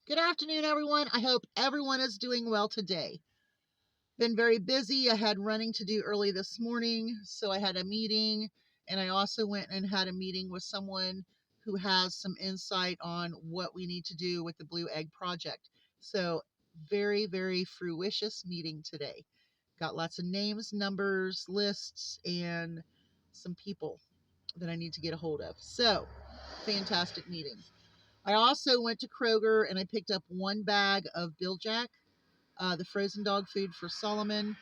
Good afternoon, everyone. I hope everyone is doing well today. Been very busy. I had running to do early this morning, so I had a meeting, and I also went and had a meeting with someone who has some insight on what we need to do with the Blue Egg project. So, very, very fruitious meeting today. Got lots of names, numbers, lists, and some people that I need to get a hold of. So, fantastic meeting. I also went to Kroger and I picked up one bag of Bill Jack, the frozen dog food for Solomon.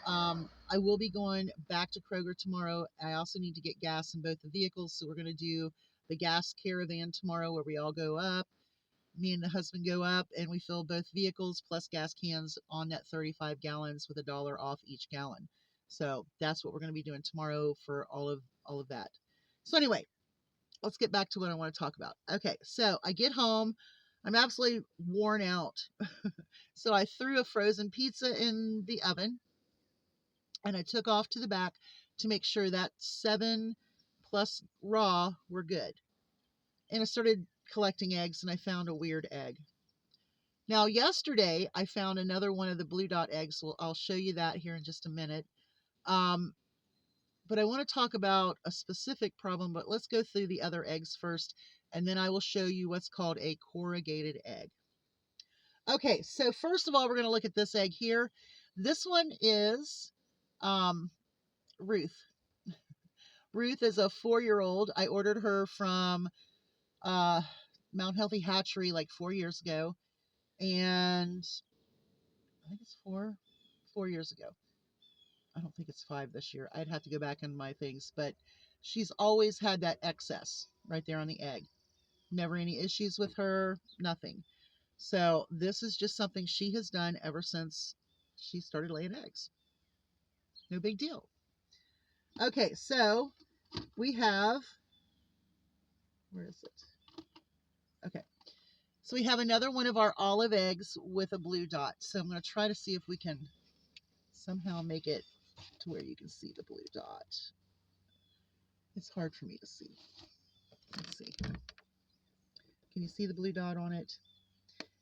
I will be going back to Kroger tomorrow. I also need to get gas in both the vehicles, so we're going to do the gas caravan tomorrow where we all go up. Me and the husband go up and we fill both vehicles plus gas cans on that 35 gallons with $1 off each gallon. So that's what we're going to be doing tomorrow for all of that. So anyway, let's get back to what I want to talk about. Okay, so I get home. I'm absolutely worn out. So I threw a frozen pizza in the oven and I took off to the back to make sure that 7 plus raw were good. And I started collecting eggs and I found a weird egg. Now, yesterday I found another one of the blue dot eggs. Well, I'll show you that here in just a minute. Um, but I want to talk about a specific problem, but let's go through the other eggs first, and then I will show you what's called a corrugated egg. Okay, so first of all, we're going to look at this egg here. This one is um, Ruth. Ruth is a 4-year-old. I ordered her from uh, Mount Healthy Hatchery like 4 years ago, and I think it's 4 years ago. I don't think it's 5 this year. I'd have to go back in my things, but she's always had that excess right there on the egg. Never any issues with her, nothing. So this is just something she has done ever since she started laying eggs. No big deal. Okay, so we have, where is it? Okay, so we have another one of our olive eggs with a blue dot. So I'm going to try to see if we can somehow make it to where you can see the blue dot. It's hard for me to see. Let's see. Can you see the blue dot on it?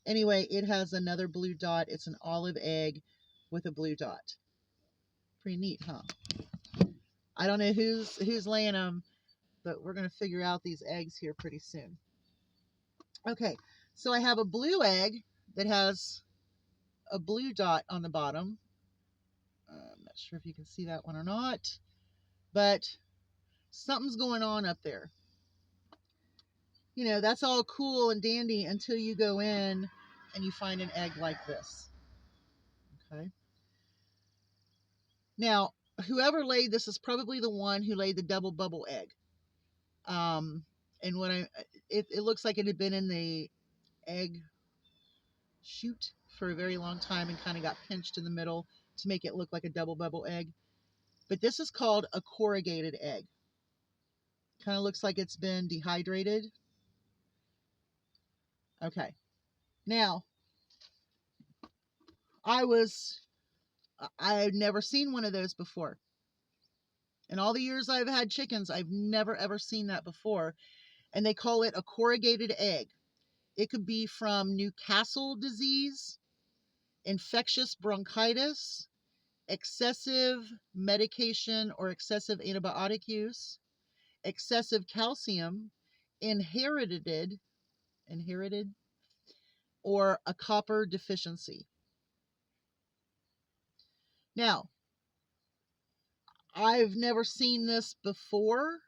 Anyway, it has another blue dot. It's an olive egg with a blue dot. Pretty neat, huh? I don't know who's laying them, but we're going to figure out these eggs here pretty soon. Okay, so I have a blue egg that has a blue dot on the bottom. I'm not sure if you can see that one or not, but something's going on up there. You know, that's all cool and dandy until you go in and you find an egg like this. Okay. Now, whoever laid this is probably the one who laid the double bubble egg. And when it looks like it had been in the egg chute for a very long time and kind of got pinched in the middle to make it look like a double bubble egg. But this is called a corrugated egg. Kind of looks like it's been dehydrated. Okay. Now, I've never seen one of those before. In all the years I've had chickens, I've never ever seen that before. And they call it a corrugated egg. It could be from Newcastle disease, infectious bronchitis, excessive medication or excessive antibiotic use, excessive calcium, inherited, or a copper deficiency. Now, I've never seen this before.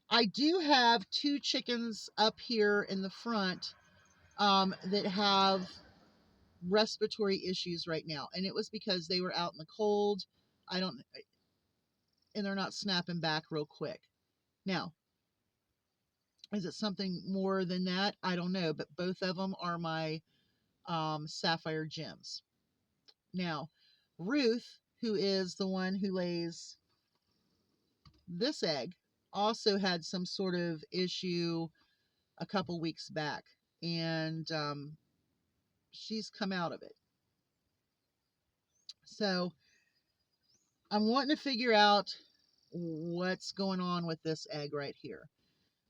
I do have 2 chickens up here in the front that have respiratory issues right now, and it was because they were out in the cold. I don't, and they're not snapping back real quick. Now, is it something more than that? I don't know, but both of them are my sapphire gems. Now, Ruth, who is the one who lays this egg, also had some sort of issue a couple weeks back, and she's come out of it. So I'm wanting to figure out what's going on with this egg right here.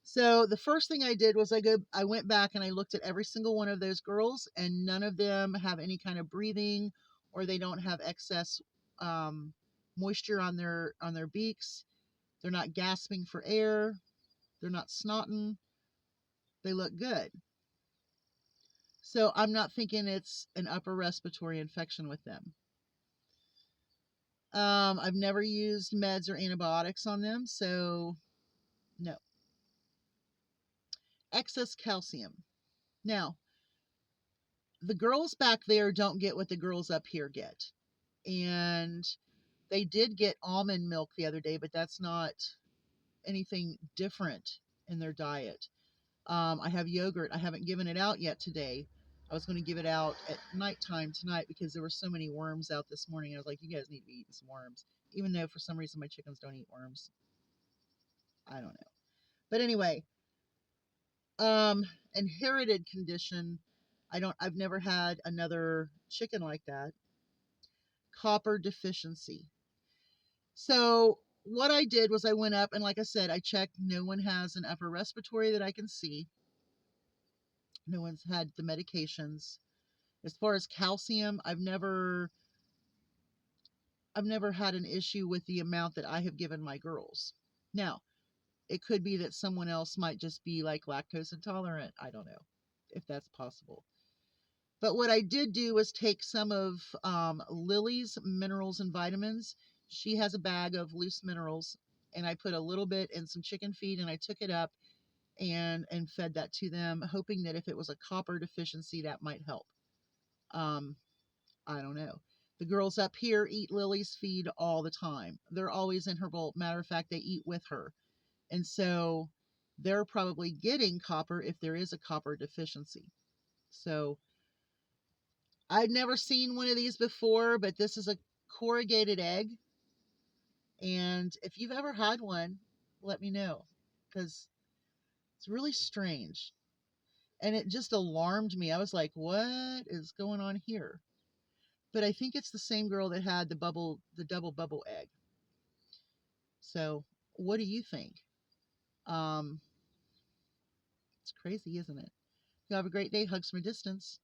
So the first thing I did was I went back and I looked at every single one of those girls, and none of them have any kind of breathing, or they don't have excess um, moisture on their beaks. They're not gasping for air. They're not snotting. They look good. So I'm not thinking it's an upper respiratory infection with them. I've never used meds or antibiotics on them, so no. Excess calcium. Now, the girls back there don't get what the girls up here get. And they did get almond milk the other day, but that's not anything different in their diet. I have yogurt. I haven't given it out yet today. I was going to give it out at nighttime tonight because there were so many worms out this morning. I was like, you guys need to be eating some worms, even though for some reason my chickens don't eat worms. I don't know. But anyway, inherited condition. I've never had another chicken like that. Copper deficiency. So what I did was I went up and, like I said, I checked. No one has an upper respiratory that I can see. No one's had the medications. As far as calcium, I've never had an issue with the amount that I have given my girls. Now, it could be that someone else might just be like lactose intolerant. I don't know if that's possible. But what I did do was take some of Lily's minerals and vitamins. She has a bag of loose minerals, and I put a little bit in some chicken feed, and I took it up and fed that to them, hoping that if it was a copper deficiency, that might help. Um, I don't know. The girls up here eat Lily's feed all the time. They're always in her bowl. Matter of fact, they eat with her. And so they're probably getting copper if there is a copper deficiency. So I've never seen one of these before, but this is a corrugated egg. And if you've ever had one, let me know because it's really strange. And it just alarmed me. I was like, what is going on here? But I think it's the same girl that had the double bubble egg. So what do you think? Um, it's crazy, isn't it? You have a great day. Hugs from a distance.